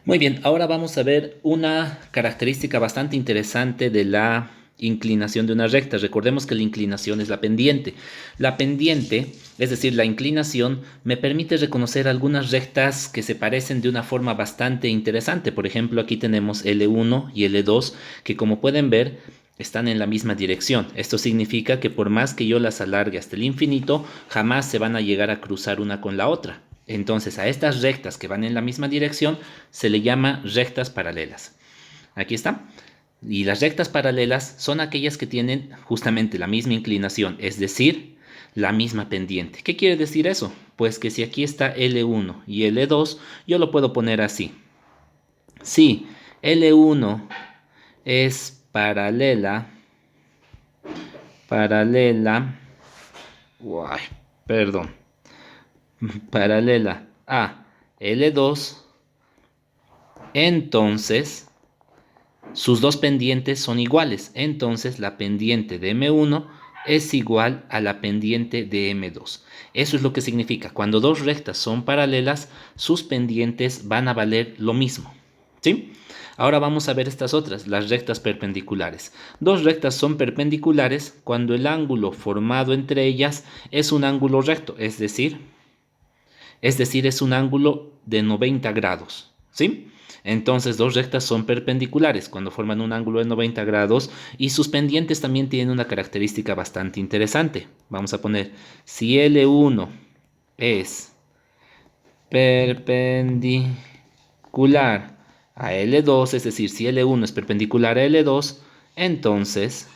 Muy bien, ahora vamos a ver una característica bastante interesante de la inclinación de una recta. Recordemos que la inclinación es la pendiente. La pendiente, es decir, la inclinación, me permite reconocer algunas rectas que se parecen de una forma bastante interesante. Por ejemplo, aquí tenemos L1 y L2, que como pueden ver, están en la misma dirección. Esto significa que por más que yo las alargue hasta el infinito, jamás se van a llegar a cruzar una con la otra. Entonces, a estas rectas que van en la misma dirección se le llama rectas paralelas. Aquí está. Y las rectas paralelas son aquellas que tienen justamente la misma inclinación, es decir, la misma pendiente. ¿Qué quiere decir eso? Pues que si aquí está L1 y L2, yo lo puedo poner así. Si L1 es paralela, uy, perdón, paralela a L2, entonces sus dos pendientes son iguales. Entonces la pendiente de M1 es igual a la pendiente de M2. Eso es lo que significa. Cuando dos rectas son paralelas, sus pendientes van a valer lo mismo. ¿Sí? Ahora vamos a ver estas otras, las rectas perpendiculares. Dos rectas son perpendiculares cuando el ángulo formado entre ellas es un ángulo recto, es decir, es un ángulo de 90 grados, ¿sí? Entonces, dos rectas son perpendiculares cuando forman un ángulo de 90 grados y sus pendientes también tienen una característica bastante interesante. Vamos a poner, si L1 es perpendicular a L2, es decir, si L1 es perpendicular a L2, entonces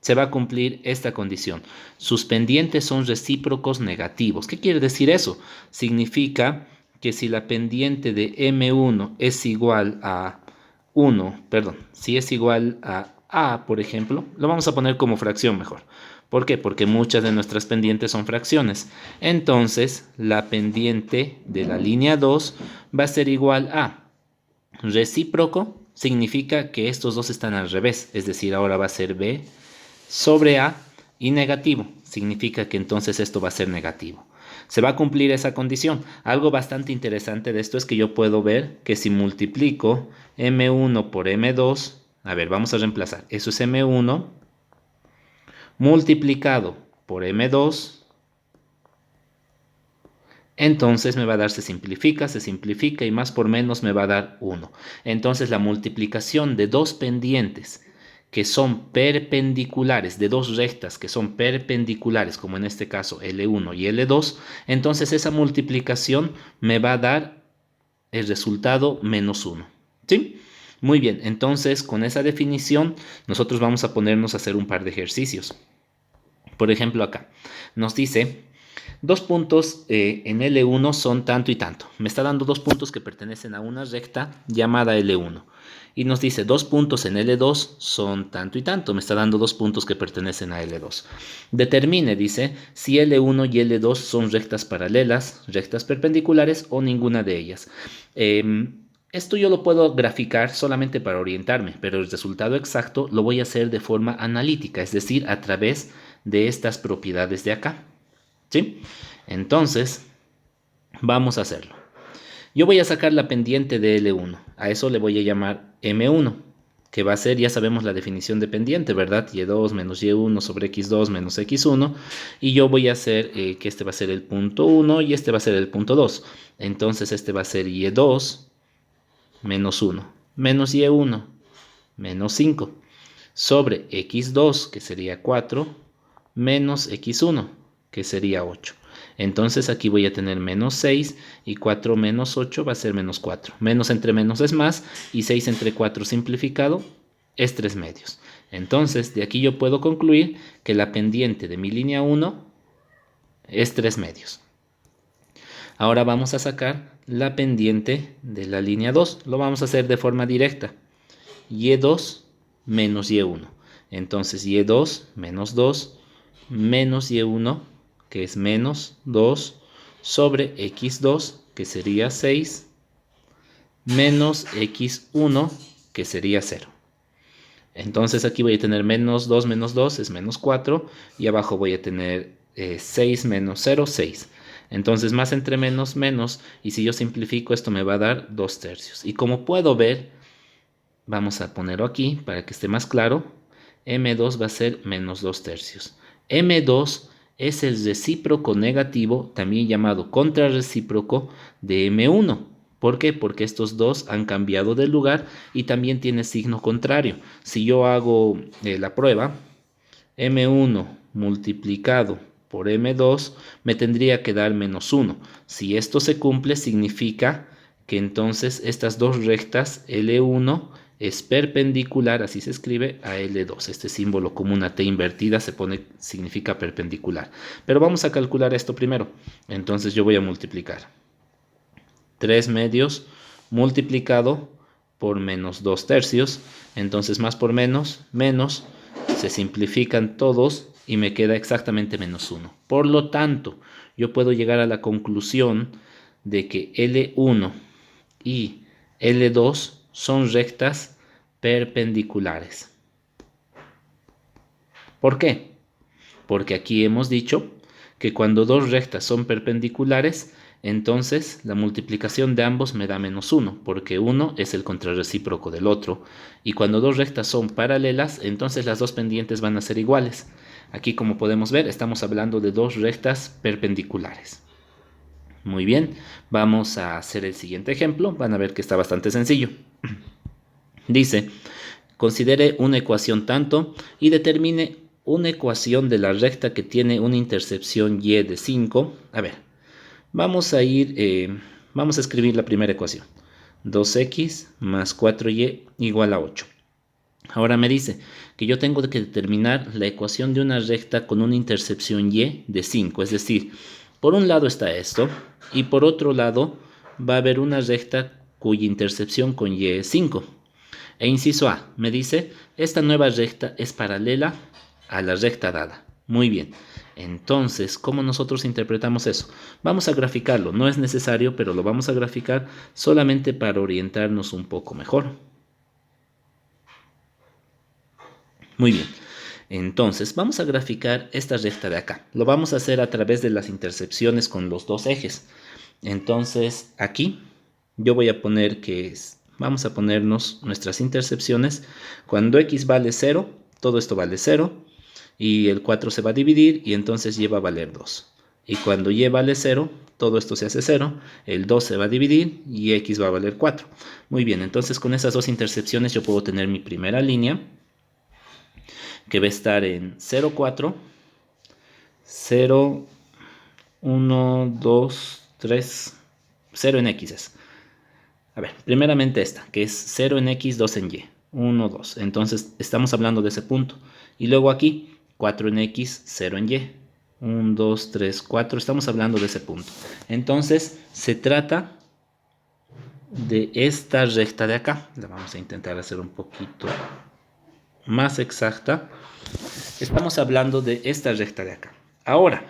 se va a cumplir esta condición. Sus pendientes son recíprocos negativos. ¿Qué quiere decir eso? Significa que si la pendiente de M1 es igual a 1, perdón, si es igual a, por ejemplo, lo vamos a poner como fracción mejor. ¿Por qué? Porque muchas de nuestras pendientes son fracciones. Entonces, la pendiente de la línea 2 va a ser igual a recíproco, significa que estos dos están al revés, es decir, ahora va a ser B sobre A, y negativo, significa que entonces esto va a ser negativo. Se va a cumplir esa condición. Algo bastante interesante de esto es que yo puedo ver que si multiplico M1 por M2, a ver, vamos a reemplazar. Eso es M1 multiplicado por M2, entonces me va a dar, se simplifica y más por menos me va a dar 1. Entonces la multiplicación de dos pendientes que son perpendiculares, de dos rectas que son perpendiculares, como en este caso L1 y L2, entonces esa multiplicación me va a dar el resultado menos 1. ¿Sí? Muy bien, entonces con esa definición nosotros vamos a ponernos a hacer un par de ejercicios. Por ejemplo, acá nos dice, dos puntos en L1 son tanto y tanto. Me está dando dos puntos que pertenecen a una recta llamada L1. Y nos dice, dos puntos en L2 son tanto y tanto. Me está dando dos puntos que pertenecen a L2. Determine, dice, si L1 y L2 son rectas paralelas, rectas perpendiculares o ninguna de ellas. Esto yo lo puedo graficar solamente para orientarme, pero el resultado exacto lo voy a hacer de forma analítica, es decir, a través de estas propiedades de acá. ¿Sí? Entonces, vamos a hacerlo. Yo voy a sacar la pendiente de L1. A eso le voy a llamar M1, que va a ser, ya sabemos la definición de pendiente, ¿verdad? Y2 menos Y1 sobre X2 menos X1. Y yo voy a hacer que este va a ser el punto 1 y este va a ser el punto 2. Entonces, este va a ser Y2 menos 1, menos Y1 menos 5, sobre X2, que sería 4, menos X1, que sería 8. Entonces aquí voy a tener menos 6 y 4 menos 8 va a ser menos 4. Menos entre menos es más y 6 entre 4 simplificado es 3 medios. Entonces de aquí yo puedo concluir que la pendiente de mi línea 1 es 3 medios. Ahora vamos a sacar la pendiente de la línea 2. Lo vamos a hacer de forma directa. Y2 menos Y1. Entonces Y2 menos 2 menos Y1, que es menos 2, sobre X2, que sería 6, menos X1, que sería 0. Entonces aquí voy a tener menos 2 es menos 4, y abajo voy a tener 6 menos 0, 6. Entonces más entre menos, menos. Y si yo simplifico esto me va a dar 2/3. Y como puedo ver, vamos a ponerlo aquí para que esté más claro. M2 va a ser menos 2/3. M2 es el recíproco negativo, también llamado contrarrecíproco de M1. ¿Por qué? Porque estos dos han cambiado de lugar y también tiene signo contrario. Si yo hago la prueba, M1 multiplicado por M2 me tendría que dar -1. Si esto se cumple, significa que entonces estas dos rectas, L1 es perpendicular, así se escribe, a L2. Este símbolo como una T invertida significa perpendicular. Pero vamos a calcular esto primero. Entonces yo voy a multiplicar 3 medios multiplicado por menos 2/3. Entonces más por menos, menos, se simplifican todos y me queda exactamente -1. Por lo tanto, yo puedo llegar a la conclusión de que L1 y L2 son rectas perpendiculares. ¿Por qué? Porque aquí hemos dicho que cuando dos rectas son perpendiculares, entonces la multiplicación de ambos me da -1, porque uno es el contrarrecíproco del otro. Y cuando dos rectas son paralelas, entonces las dos pendientes van a ser iguales. Aquí, como podemos ver, estamos hablando de dos rectas perpendiculares. Muy bien, vamos a hacer el siguiente ejemplo. Van a ver que está bastante sencillo. Dice, considere una ecuación tanto y determine una ecuación de la recta que tiene una intercepción y de 5. A ver, vamos a escribir la primera ecuación. 2x más 4y igual a 8. Ahora me dice que yo tengo que determinar la ecuación de una recta con una intercepción y de 5. Es decir, por un lado está esto y por otro lado va a haber una recta cuya intercepción con y es 5. E inciso A, me dice, esta nueva recta es paralela a la recta dada. Muy bien. Entonces, ¿cómo nosotros interpretamos eso? Vamos a graficarlo. No es necesario, pero lo vamos a graficar solamente para orientarnos un poco mejor. Muy bien. Entonces, vamos a graficar esta recta de acá. Lo vamos a hacer a través de las intercepciones con los dos ejes. Entonces, aquí yo voy a poner vamos a ponernos nuestras intercepciones. Cuando x vale 0, todo esto vale 0. Y el 4 se va a dividir y entonces y va a valer 2. Y cuando y vale 0, todo esto se hace 0. El 2 se va a dividir y x va a valer 4. Muy bien, entonces con esas dos intercepciones yo puedo tener mi primera línea, que va a estar en 0, 4, 0, 1, 2, 3, 0 en x es. A ver, primeramente esta, que es 0 en x, 2 en y. 1, 2. Entonces estamos hablando de ese punto. Y luego aquí, 4 en x, 0 en y. 1, 2, 3, 4. Estamos hablando de ese punto. Entonces se trata de esta recta de acá. La vamos a intentar hacer un poquito más exacta. Estamos hablando de esta recta de acá. Ahora,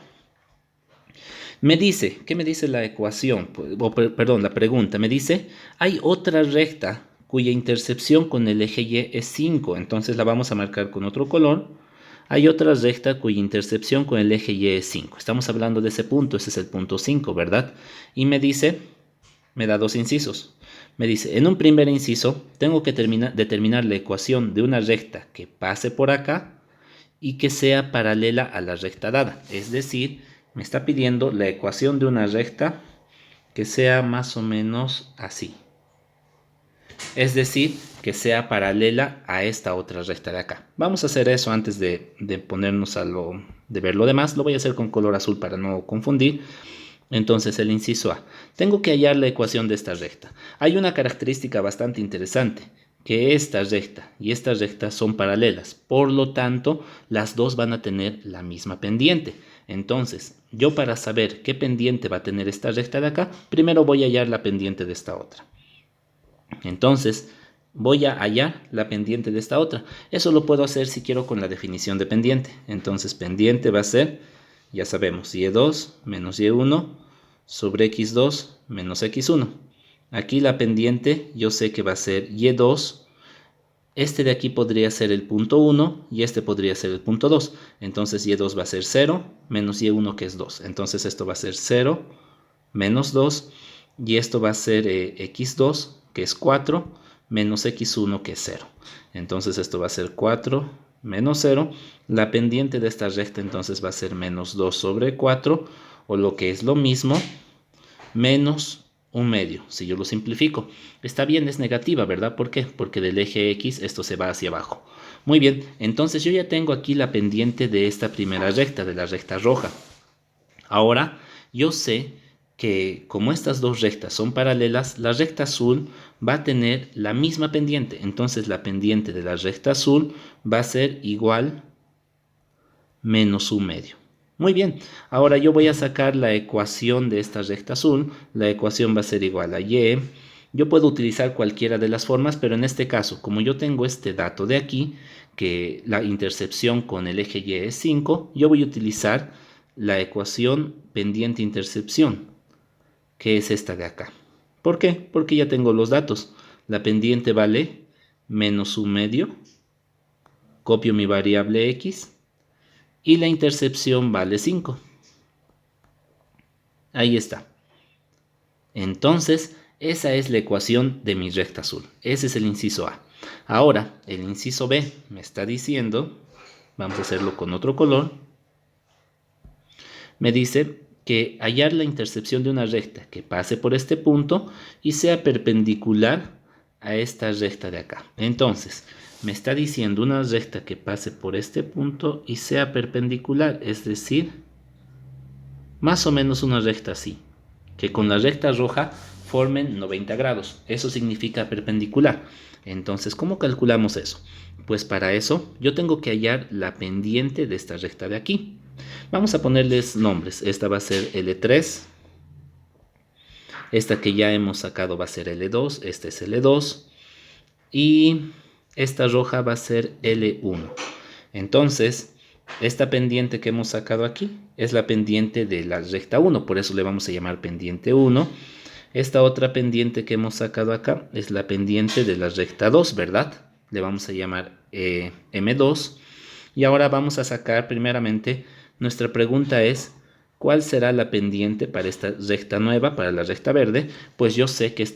me dice, ¿qué me dice la ecuación? Perdón, la pregunta. Me dice, hay otra recta cuya intercepción con el eje Y es 5. Entonces la vamos a marcar con otro color. Hay otra recta cuya intercepción con el eje Y es 5. Estamos hablando de ese punto. Ese es el punto 5, ¿verdad? Y me dice, me da dos incisos. Me dice, en un primer inciso, tengo que determinar la ecuación de una recta que pase por acá y que sea paralela a la recta dada. Es decir, me está pidiendo la ecuación de una recta que sea más o menos así. Es decir, que sea paralela a esta otra recta de acá. Vamos a hacer eso antes de ponernos de ver lo demás. Lo voy a hacer con color azul para no confundir. Entonces, el inciso A. Tengo que hallar la ecuación de esta recta. Hay una característica bastante interesante, que esta recta y esta recta son paralelas. Por lo tanto, las dos van a tener la misma pendiente. Entonces, yo para saber qué pendiente va a tener esta recta de acá, primero voy a hallar la pendiente de esta otra. Entonces, voy a hallar la pendiente de esta otra. Eso lo puedo hacer si quiero con la definición de pendiente. Entonces, pendiente va a ser, ya sabemos, y2 menos y1 sobre x2 menos x1. Aquí la pendiente yo sé que va a ser y2 Este de aquí podría ser el punto 1 y este podría ser el punto 2. Entonces y2 va a ser 0 menos y1 que es 2. Entonces esto va a ser 0 menos 2 y esto va a ser x2 que es 4 menos x1 que es 0. Entonces esto va a ser 4 menos 0. La pendiente de esta recta entonces va a ser menos 2 sobre 4 o lo que es lo mismo, menos 1/2, si yo lo simplifico. Está bien, es negativa, ¿verdad? ¿Por qué? Porque del eje X esto se va hacia abajo. Muy bien, entonces yo ya tengo aquí la pendiente de esta primera recta, de la recta roja. Ahora, yo sé que como estas dos rectas son paralelas, la recta azul va a tener la misma pendiente. Entonces la pendiente de la recta azul va a ser igual menos 1/2. Muy bien, ahora yo voy a sacar la ecuación de esta recta azul. La ecuación va a ser igual a y. Yo puedo utilizar cualquiera de las formas, pero en este caso, como yo tengo este dato de aquí, que la intercepción con el eje y es 5, yo voy a utilizar la ecuación pendiente-intercepción, que es esta de acá. ¿Por qué? Porque ya tengo los datos. La pendiente vale menos 1/2, copio mi variable x, y la intercepción vale 5. Ahí está. Entonces, esa es la ecuación de mi recta azul. Ese es el inciso A. Ahora, el inciso B me está diciendo, vamos a hacerlo con otro color, me dice que hallar la intercepción de una recta que pase por este punto y sea perpendicular a esta recta de acá. Entonces, me está diciendo una recta que pase por este punto y sea perpendicular, es decir, más o menos una recta así, que con la recta roja formen 90 grados. Eso significa perpendicular. Entonces, ¿cómo calculamos eso? Pues para eso yo tengo que hallar la pendiente de esta recta de aquí. Vamos a ponerles nombres. Esta va a ser L3. Esta que ya hemos sacado va a ser L2. Este es L2. Y esta roja va a ser L1. Entonces, esta pendiente que hemos sacado aquí es la pendiente de la recta 1, por eso le vamos a llamar pendiente 1. Esta otra pendiente que hemos sacado acá es la pendiente de la recta 2, ¿verdad? Le vamos a llamar M2. Y ahora vamos a sacar primeramente, nuestra pregunta es, ¿cuál será la pendiente para esta recta nueva, para la recta verde? Pues yo sé que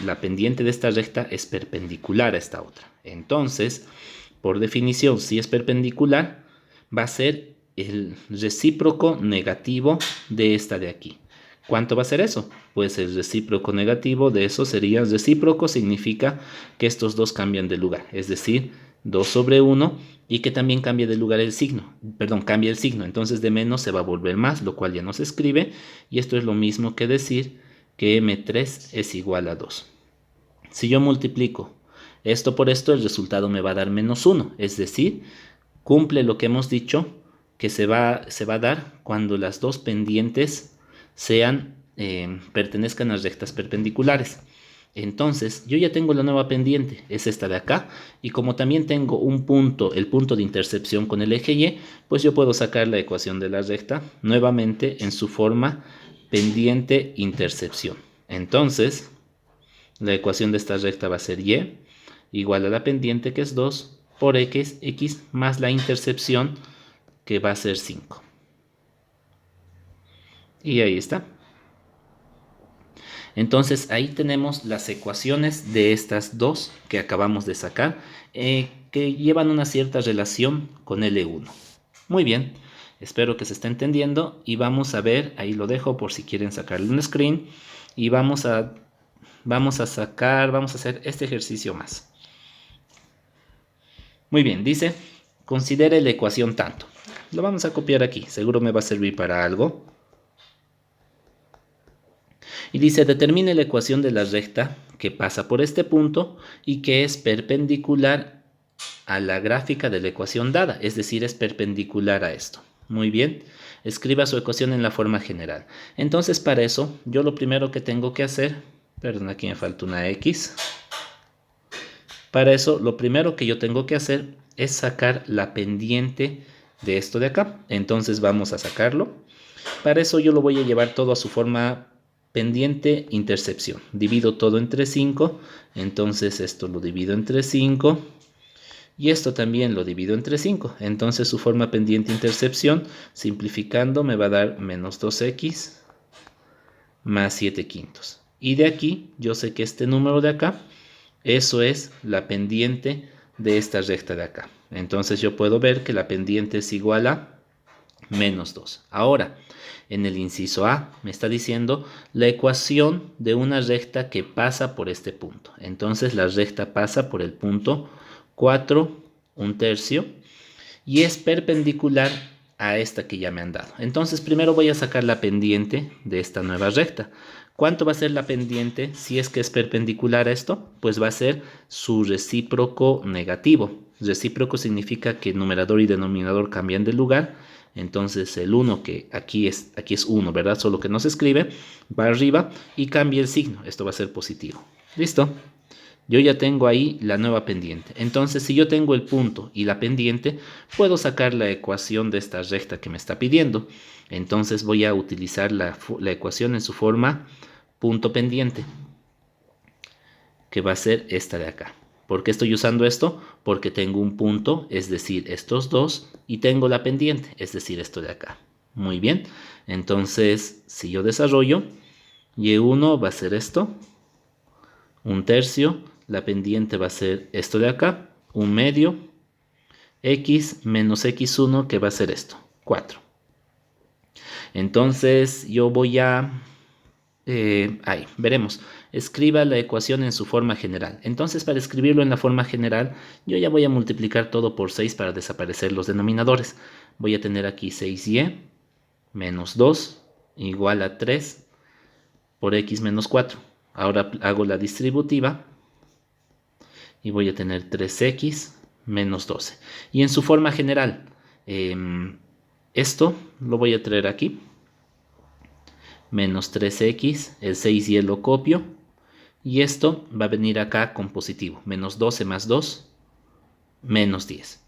la pendiente de esta recta es perpendicular a esta otra. Entonces, por definición, si es perpendicular, va a ser el recíproco negativo de esta de aquí. ¿Cuánto va a ser eso? Pues el recíproco negativo de eso sería, recíproco significa que estos dos cambian de lugar, es decir, 2 sobre 1 y que también cambie de lugar el signo, perdón, cambia el signo, entonces de menos se va a volver más, lo cual ya no se escribe, y esto es lo mismo que decir que M3 es igual a 2. Si yo multiplico esto por esto, el resultado me va a dar menos 1, es decir, cumple lo que hemos dicho, que se va a dar cuando las dos pendientes pertenezcan a rectas perpendiculares. Entonces, yo ya tengo la nueva pendiente, es esta de acá, y como también tengo un punto, el punto de intercepción con el eje Y, pues yo puedo sacar la ecuación de la recta nuevamente en su forma pendiente-intercepción. Entonces, la ecuación de esta recta va a ser Y igual a la pendiente que es 2 por x más la intercepción que va a ser 5. Y ahí está. Entonces ahí tenemos las ecuaciones de estas dos que acabamos de sacar, que llevan una cierta relación con L1. Muy bien, espero que se esté entendiendo y vamos a ver, ahí lo dejo por si quieren sacarle un screen y vamos a hacer este ejercicio más. Muy bien, dice, considere la ecuación tanto. Lo vamos a copiar aquí, seguro me va a servir para algo. Y dice, determine la ecuación de la recta que pasa por este punto y que es perpendicular a la gráfica de la ecuación dada, es decir, es perpendicular a esto. Muy bien, escriba su ecuación en la forma general. Entonces, para eso, yo lo primero que tengo que hacer, perdón, aquí me falta una X. Para eso, lo primero que yo tengo que hacer es sacar la pendiente de esto de acá. Entonces vamos a sacarlo. Para eso yo lo voy a llevar todo a su forma pendiente intercepción. Divido todo entre 5. Entonces esto lo divido entre 5. Y esto también lo divido entre 5. Entonces su forma pendiente intercepción, simplificando, me va a dar menos 2x más 7 quintos. Y de aquí, yo sé que este número de acá, eso es la pendiente de esta recta de acá. Entonces yo puedo ver que la pendiente es igual a menos 2. Ahora, en el inciso A me está diciendo la ecuación de una recta que pasa por este punto. Entonces la recta pasa por el punto 4, 1/3 y es perpendicular a esta que ya me han dado. Entonces primero voy a sacar la pendiente de esta nueva recta. ¿Cuánto va a ser la pendiente si es que es perpendicular a esto? Pues va a ser su recíproco negativo. Recíproco significa que numerador y denominador cambian de lugar. Entonces el 1, que aquí es 1, ¿verdad? Solo que no se escribe, va arriba y cambia el signo. Esto va a ser positivo. ¿Listo? Yo ya tengo ahí la nueva pendiente. Entonces, si yo tengo el punto y la pendiente, puedo sacar la ecuación de esta recta que me está pidiendo. Entonces voy a utilizar la ecuación en su forma punto pendiente, que va a ser esta de acá. ¿Por qué estoy usando esto? Porque tengo un punto, es decir, estos dos, y tengo la pendiente, es decir, esto de acá. Muy bien. Entonces, si yo desarrollo, y1 va a ser esto, 1/3, la pendiente va a ser esto de acá, 1/2, x menos x1, que va a ser esto, 4. Entonces yo voy a... ahí, veremos. Escriba la ecuación en su forma general. Entonces, para escribirlo en la forma general, yo ya voy a multiplicar todo por 6 para desaparecer los denominadores. Voy a tener aquí 6y menos 2 igual a 3 por x menos 4. Ahora hago la distributiva y voy a tener 3x menos 12. Y en su forma general, esto lo voy a traer aquí. Menos 3x, el 6y lo copio. Y esto va a venir acá con positivo. Menos 12 más 2, menos 10.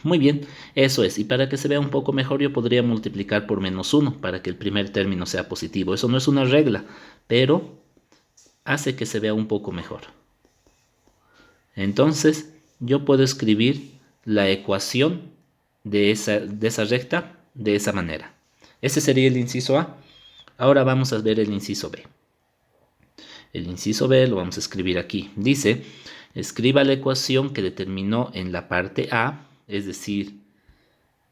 Muy bien, eso es. Y para que se vea un poco mejor, yo podría multiplicar por menos 1 para que el primer término sea positivo. Eso no es una regla, pero hace que se vea un poco mejor. Entonces, yo puedo escribir la ecuación de esa recta de esa manera. Ese sería el inciso A. Ahora vamos a ver el inciso B. El inciso B lo vamos a escribir aquí. Dice, escriba la ecuación que determinó en la parte A, es decir,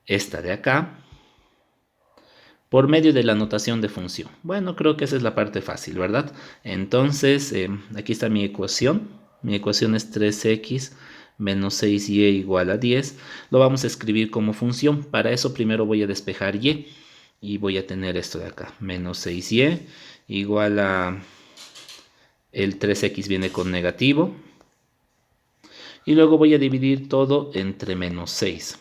esta de acá, por medio de la notación de función. Bueno, creo que esa es la parte fácil, ¿verdad? Entonces, aquí está mi ecuación. Mi ecuación es 3x menos 6y igual a 10. Lo vamos a escribir como función. Para eso primero voy a despejar y. Y voy a tener esto de acá. Menos 6y igual a... El 3x viene con negativo. Y luego voy a dividir todo entre menos 6.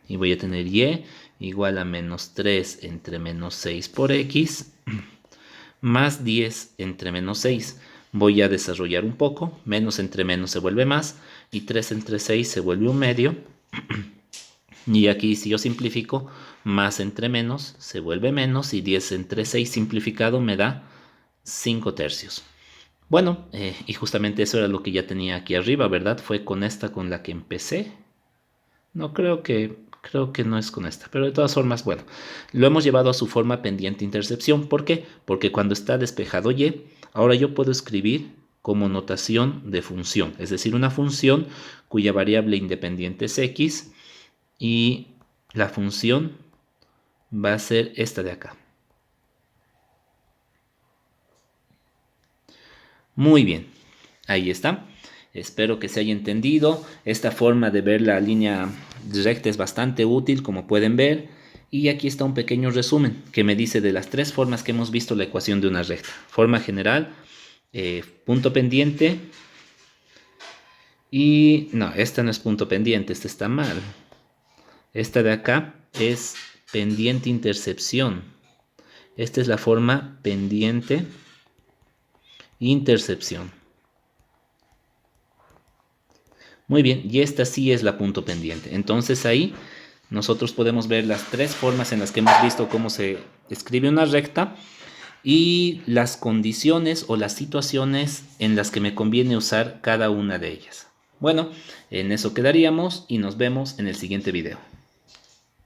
Y voy a tener y igual a menos 3 entre menos 6 por x, más 10 entre menos 6. Voy a desarrollar un poco. Menos entre menos se vuelve más. Y 3 entre 6 se vuelve un medio. Y aquí si yo simplifico, más entre menos se vuelve menos. Y 10 entre 6 simplificado me da 5/3. Bueno, y justamente eso era lo que ya tenía aquí arriba, ¿verdad? Fue con esta con la que empecé. No, creo que no es con esta, pero de todas formas, bueno, lo hemos llevado a su forma pendiente intercepción. ¿Por qué? Porque cuando está despejado y, ahora yo puedo escribir como notación de función, es decir, una función cuya variable independiente es x y la función va a ser esta de acá. Muy bien, ahí está. Espero que se haya entendido. Esta forma de ver la línea recta es bastante útil, como pueden ver. Y aquí está un pequeño resumen que me dice de las tres formas que hemos visto la ecuación de una recta. Forma general, punto pendiente. Y no, esta no es punto pendiente, esta está mal. Esta de acá es pendiente intercepción. Esta es la forma pendiente intercepción. Muy bien, y esta sí es la punto pendiente. Entonces ahí nosotros podemos ver las tres formas en las que hemos visto cómo se escribe una recta y las condiciones o las situaciones en las que me conviene usar cada una de ellas. Bueno, en eso quedaríamos y nos vemos en el siguiente video.